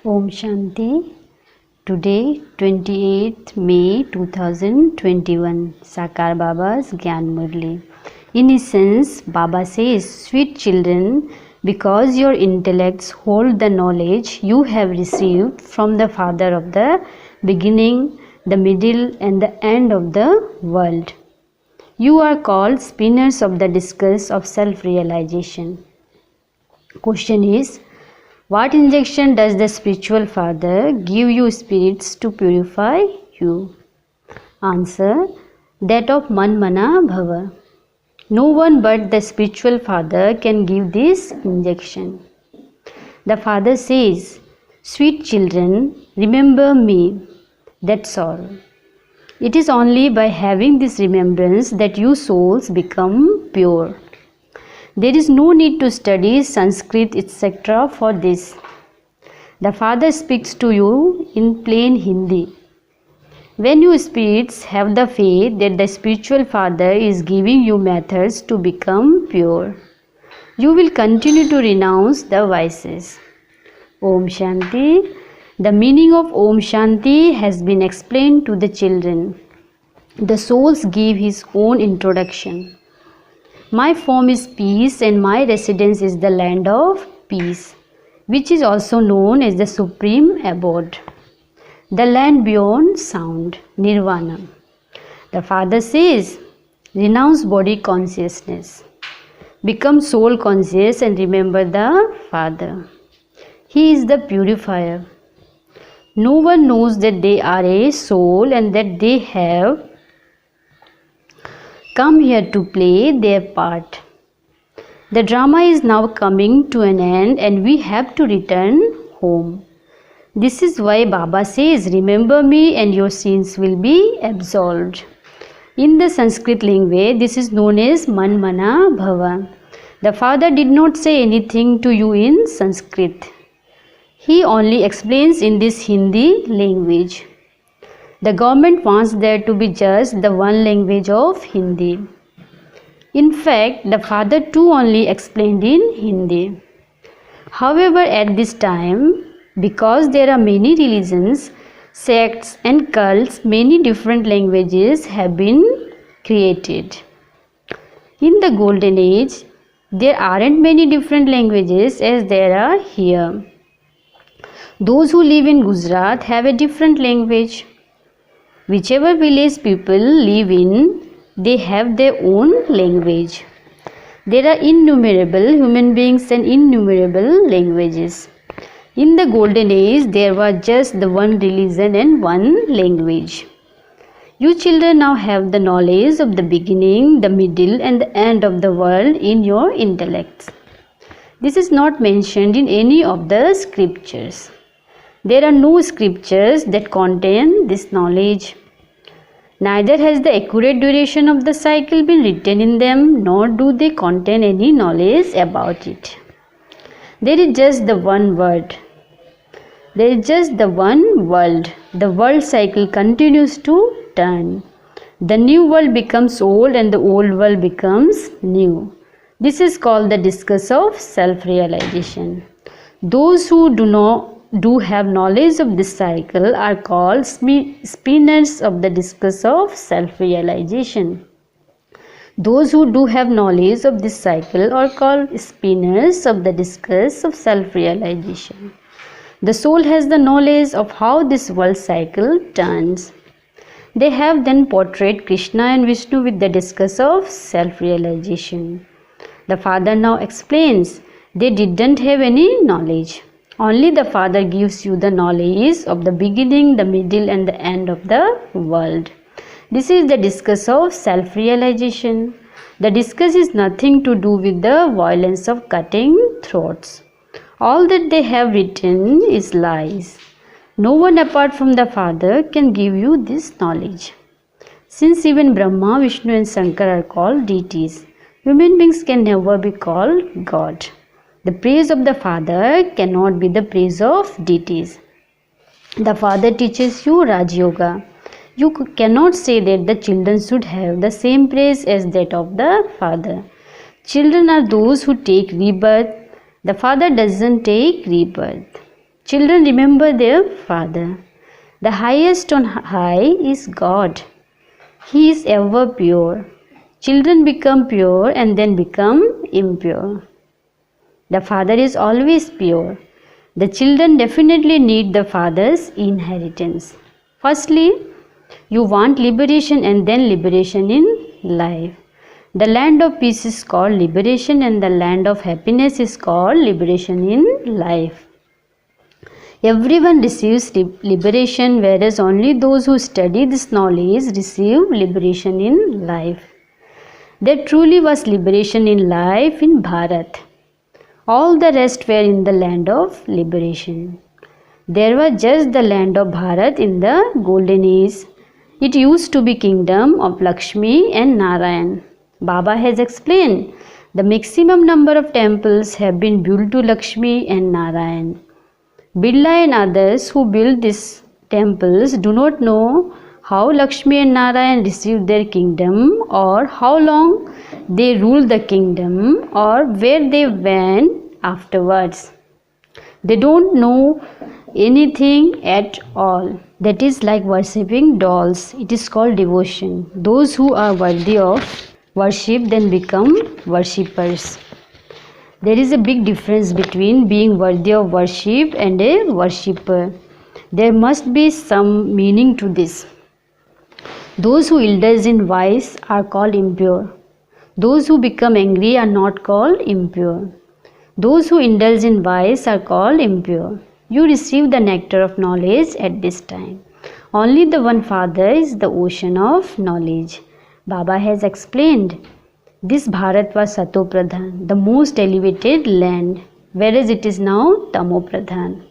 Om Shanti. Today, 28th May 2021, Sakar Baba's Gyan Murli. In essence, Baba says, sweet children, because your intellects hold the knowledge you have received from the Father of the beginning, the middle and the end of the world, you are called spinners of the discus of self-realization. Question is, what injection does the spiritual father give you spirits to purify you? Answer, that of Manmana Bhava. No one but the spiritual father can give this injection. The father says, sweet children, remember me. That's all. It is only by having this remembrance that you souls become pure. There is no need to study Sanskrit etc. for this. The Father speaks to you in plain Hindi. When you spirits have the faith that the spiritual Father is giving you methods to become pure, you will continue to renounce the vices. Om Shanti. The meaning of Om Shanti has been explained to the children. The souls give his own introduction. My form is peace and my residence is the land of peace, which is also known as the supreme abode, the land beyond sound, nirvana. The Father says, renounce body consciousness, become soul conscious and remember the Father. He is the purifier. No one knows that they are a soul and that they have come here to play their part. The drama is now coming to an end and we have to return home. This is why Baba says, remember me and your sins will be absolved. In the Sanskrit language, this is known as Manmana Bhava. The Father did not say anything to you in Sanskrit. He only explains in this Hindi language. The government wants there to be just the one language of Hindi. In fact, the Father too only explained in Hindi. However, at this time, because there are many religions, sects and cults, many different languages have been created. In the Golden Age, there aren't many different languages as there are here. Those who live in Gujarat have a different language. Whichever village people live in, they have their own language. There are innumerable human beings and innumerable languages. In the Golden Age, there was just the one religion and one language. You children now have the knowledge of the beginning, the middle and the end of the world in your intellects. This is not mentioned in any of the scriptures. There are no scriptures that contain this knowledge. Neither has the accurate duration of the cycle been written in them, nor do they contain any knowledge about it. There is just the one word. There is just the one world. The world cycle continues to turn. The new world becomes old and the old world becomes new. This is called the discus of self-realization. Those who do have knowledge of this cycle are called spinners of the discus of self-realization. Those who do have knowledge of this cycle are called spinners of the discus of self-realization. The soul has the knowledge of how this world cycle turns. They have then portrayed Krishna and Vishnu with the discus of self-realization. The Father now explains they didn't have any knowledge. Only the Father gives you the knowledge of the beginning, the middle and the end of the world. This is the discus of self-realization. The discus is nothing to do with the violence of cutting throats. All that they have written is lies. No one apart from the Father can give you this knowledge. Since even Brahma, Vishnu and Shankar are called deities, human beings can never be called God. The praise of the Father cannot be the praise of deities. The Father teaches you Raj Yoga. You cannot say that the children should have the same praise as that of the Father. Children are those who take rebirth. The Father doesn't take rebirth. Children remember their father. The highest on high is God. He is ever pure. Children become pure and then become impure. The father is always pure. The children definitely need the father's inheritance. Firstly, you want liberation and then liberation in life. The land of peace is called liberation and the land of happiness is called liberation in life. Everyone receives liberation, whereas only those who study this knowledge receive liberation in life. There truly was liberation in life in Bharat. All the rest were in the land of liberation. There was just the land of Bharat in the golden age. It used to be kingdom of Lakshmi and Narayan. Baba has explained the maximum number of temples have been built to Lakshmi and Narayan. Birla and others who built these temples do not know how Lakshmi and Narayan received their kingdom or how long they ruled the kingdom or where they went afterwards. They don't know anything at all. That is like worshipping dolls. It is called devotion. Those who are worthy of worship then become worshippers. There is a big difference between being worthy of worship and a worshipper. There must be some meaning to this. Those who indulge in vice are called impure. Those who become angry are not called impure. Those who indulge in vice are called impure. You receive the nectar of knowledge at this time. Only the one Father is the ocean of knowledge. Baba has explained. This Bharat was Sato Pradhan, the most elevated land, whereas it is now Tamo Pradhan.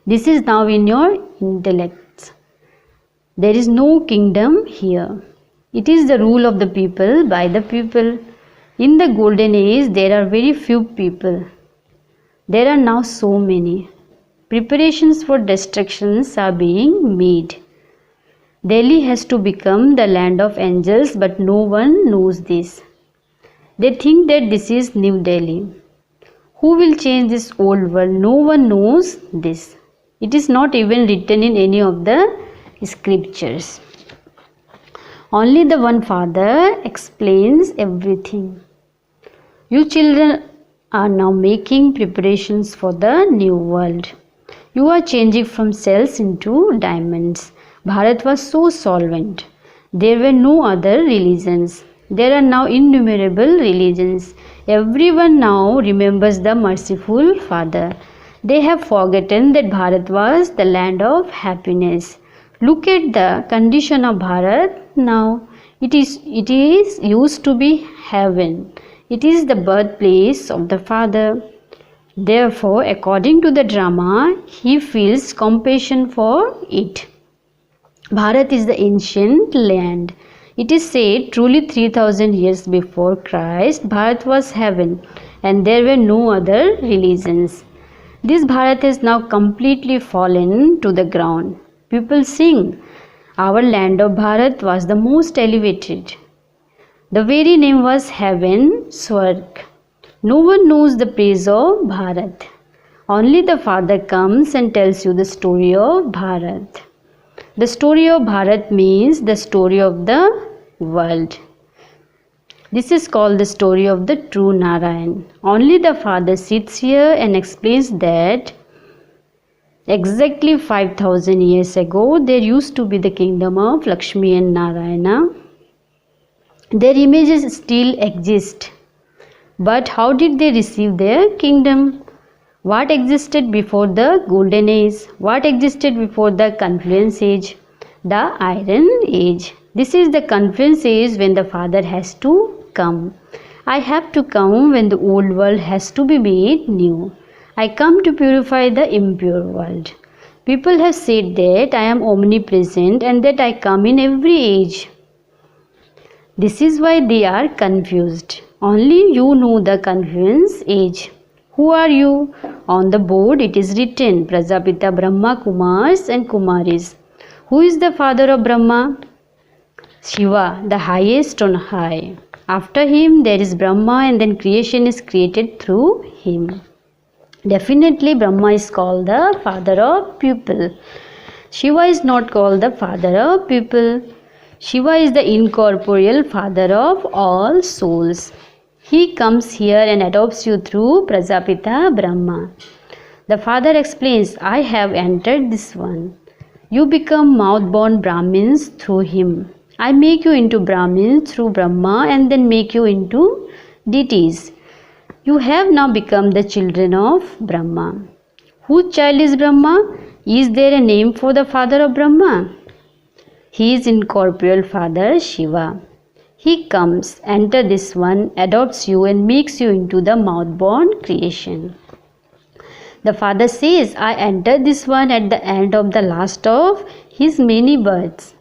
This is now in your intellect. There is no kingdom here. It is the rule of the people by the people. In the golden age, there are very few people. There are now so many. Preparations for destructions are being made. Delhi has to become the land of angels, but no one knows this. They think that this is New Delhi. Who will change this old world? No one knows this. It is not even written in any of the scriptures. Only the one Father explains everything. You children are now making preparations for the new world. You are changing from cells into diamonds. Bharat was so solvent. There were no other religions. There are now innumerable religions. Everyone now remembers the merciful Father. They have forgotten that Bharat was the land of happiness. Look at the condition of Bharat now. It is used to be heaven. It is the birthplace of the Father. Therefore, according to the drama, he feels compassion for it. Bharat is the ancient land. It is said truly 3000 years before Christ, Bharat was heaven and there were no other religions. This Bharat has now completely fallen to the ground. People sing, our land of Bharat was the most elevated. The very name was heaven, Swarg. No one knows the praise of Bharat. Only the Father comes and tells you the story of Bharat. The story of Bharat means the story of the world. This is called the story of the true Narayan. Only the Father sits here and explains that exactly 5000 years ago there used to be the kingdom of Lakshmi and Narayana. Their images still exist. But how did they receive their kingdom? What existed before the golden age? What existed before the confluence age? The iron age. This is the confluence age when the Father has to come. I have to come when the old world has to be made new. I come to purify the impure world. People have said that I am omnipresent and that I come in every age. This is why they are confused. Only you know the confluence age. Who are you? On the board it is written Prajapita Brahma Kumars and Kumaris. Who is the father of Brahma? Shiva, the highest on high. After him there is Brahma and then creation is created through him. Definitely Brahma is called the father of people. Shiva is not called the father of people. Shiva is the incorporeal father of all souls. He comes here and adopts you through Prajapita Brahma. The father explains, I have entered this one. You become mouth-born Brahmins through him. I make you into Brahmins through Brahma and then make you into deities. You have now become the children of Brahma. Whose child is Brahma? Is there a name for the father of Brahma? He is incorporeal father Shiva. He comes, enters this one, adopts you and makes you into the mouth-born creation. The father says, I entered this one at the end of the last of his many births.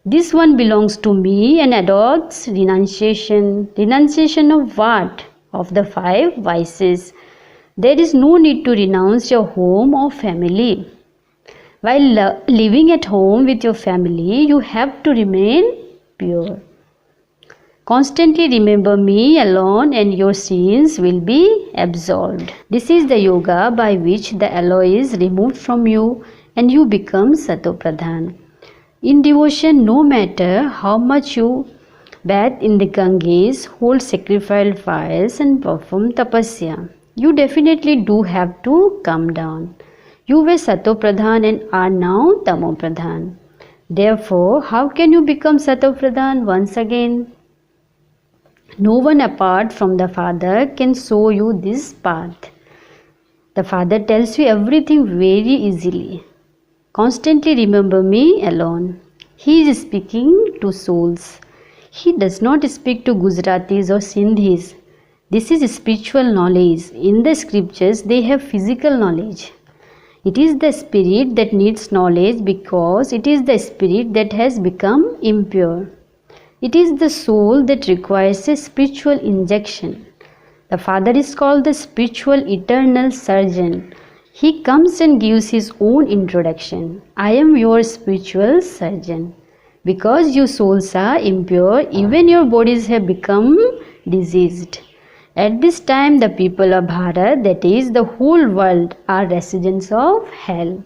This one belongs to me and adopts renunciation. Renunciation of what? Of the 5 vices. There is no need to renounce your home or family. While living at home with your family, you have to remain pure. Constantly remember me alone and your sins will be absolved. This is the yoga by which the alloy is removed from you and you become Satopradhan. In devotion, no matter how much you bathe in the Ganges, hold sacrificial fires and perform tapasya, you definitely do have to come down. You were Satopradhan and are now Tamopradhan. Therefore, how can you become Satopradhan once again? No one apart from the Father can show you this path. The Father tells you everything very easily. Constantly remember me alone. He is speaking to souls. He does not speak to Gujaratis or Sindhis. This is spiritual knowledge. In the scriptures, they have physical knowledge. It is the spirit that needs knowledge because it is the spirit that has become impure. It is the soul that requires a spiritual injection. The Father is called the spiritual eternal surgeon. He comes and gives his own introduction. I am your spiritual surgeon. Because you souls are impure, even your bodies have become diseased. At this time, the people of Bharat, that is the whole world, are residents of hell.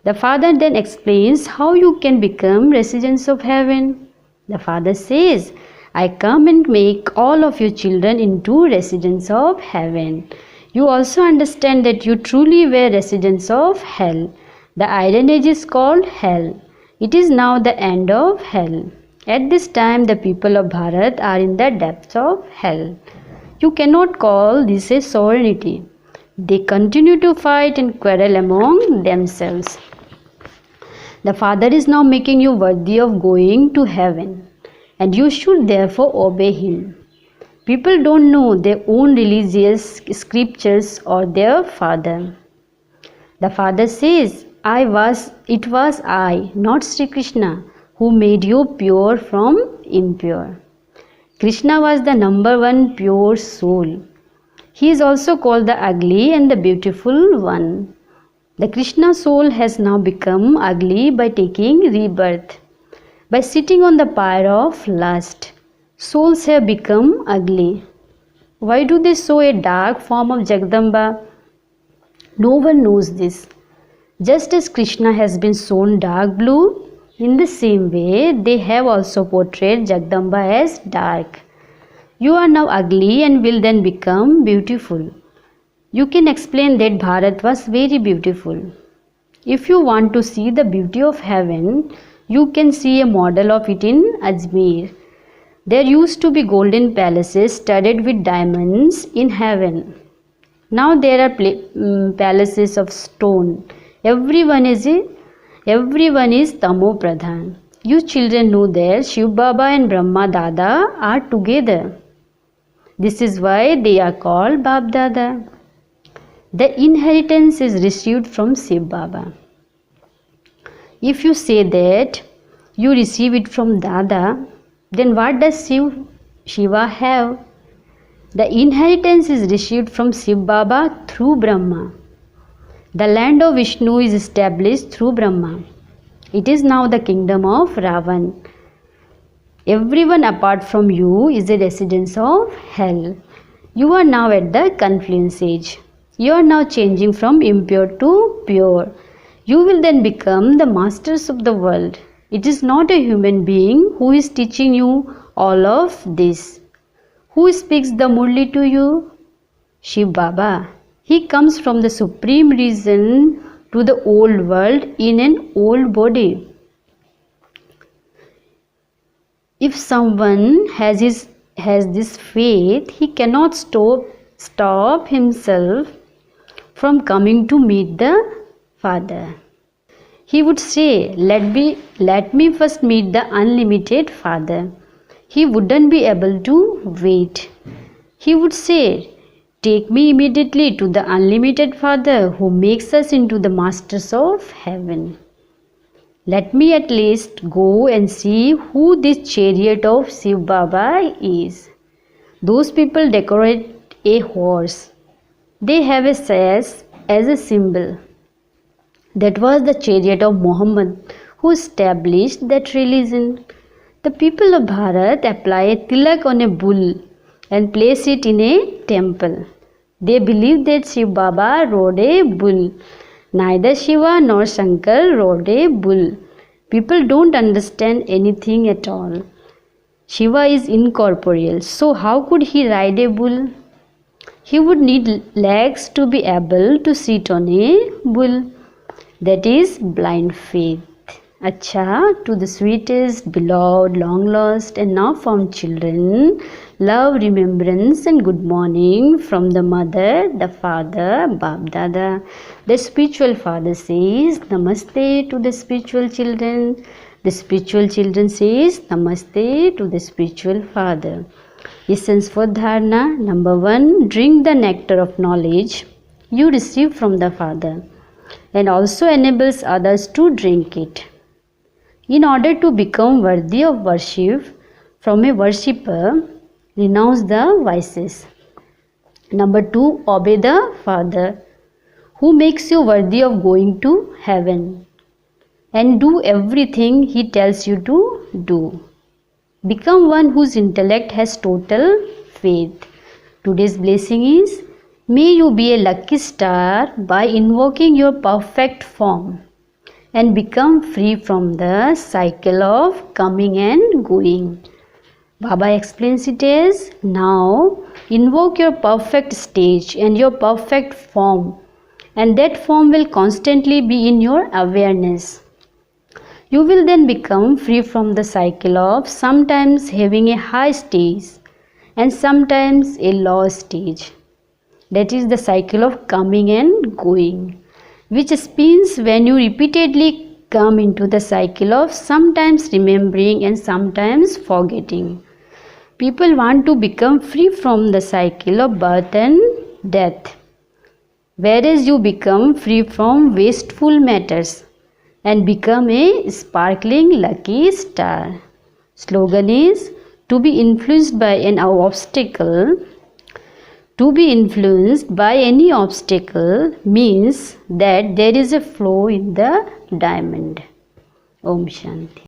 The Father then explains how you can become residents of heaven. The Father says, I come and make all of your children into residents of heaven. You also understand that you truly were residents of hell. The Iron Age is called hell. It is now the end of hell. At this time, the people of Bharat are in the depths of hell. You cannot call this a sovereignty. They continue to fight and quarrel among themselves. The Father is now making you worthy of going to heaven, and you should therefore obey Him. People don't know their own religious scriptures or their Father. The Father says, it was I, not Sri Krishna, who made you pure from impure. Krishna was the number one pure soul. He is also called the ugly and the beautiful one. The Krishna soul has now become ugly by taking rebirth. By sitting on the pyre of lust, souls have become ugly. Why do they show a dark form of Jagdamba? No one knows this. Just as Krishna has been shown dark blue, in the same way they have also portrayed Jagdamba as dark. You are now ugly and will then become beautiful. You can explain that Bharat was very beautiful. If you want to see the beauty of heaven, you can see a model of it in Ajmer. There used to be golden palaces studded with diamonds in heaven. Now there are palaces of stone. Everyone is Tamo Pradhan. You children know that Shiv Baba and Brahma Dada are together. This is why they are called Bab Dada. The inheritance is received from Shiv Baba. If you say that you receive it from Dada, then what does Shiva have? The inheritance is received from Shiv Baba through Brahma. The land of Vishnu is established through Brahma. It is now the kingdom of Ravan. Everyone apart from you is a resident of hell. You are now at the confluence age. You are now changing from impure to pure. You will then become the masters of the world. It is not a human being who is teaching you all of this. Who speaks the Murli to you? Shiv Baba. He comes from the supreme reason to the old world in an old body. If someone has this faith, he cannot stop himself from coming to meet the Father. He would say, let me first meet the unlimited Father. He wouldn't be able to wait. He would say, take me immediately to the unlimited Father who makes us into the masters of heaven. Let me at least go and see who this chariot of Shiv Baba is. Those people decorate a horse. They have a sash as a symbol. That was the chariot of Muhammad who established that religion. The people of Bharat apply a tilak on a bull and place it in a temple. They believe that Shiv Baba rode a bull. Neither Shiva nor Shankar rode a bull. People don't understand anything at all. Shiva is incorporeal, so how could he ride a bull? He would need legs to be able to sit on a bull. That is blind faith. Acha, to the sweetest, beloved, long lost and now found children, love, remembrance and good morning from the mother, the father, Bab Dada. The spiritual father says Namaste to the spiritual children. The spiritual children says Namaste to the spiritual father. Essence for Dharana. Number 1, drink the nectar of knowledge you receive from the Father and also enables others to drink it. In order to become worthy of worship from a worshipper, renounce the vices. Number 2, obey the Father who makes you worthy of going to heaven and do everything he tells you to do. Become one whose intellect has total faith. Today's blessing is, may you be a lucky star by invoking your perfect form and become free from the cycle of coming and going. Baba explains it as, now invoke your perfect stage and your perfect form, and that form will constantly be in your awareness. You will then become free from the cycle of sometimes having a high stage and sometimes a low stage. That is the cycle of coming and going, which spins when you repeatedly come into the cycle of sometimes remembering and sometimes forgetting. People want to become free from the cycle of birth and death, whereas you become free from wasteful matters and become a sparkling lucky star. Slogan is, to be influenced by an obstacle. To be influenced by any obstacle means that there is a flow in the diamond. Om Shanti.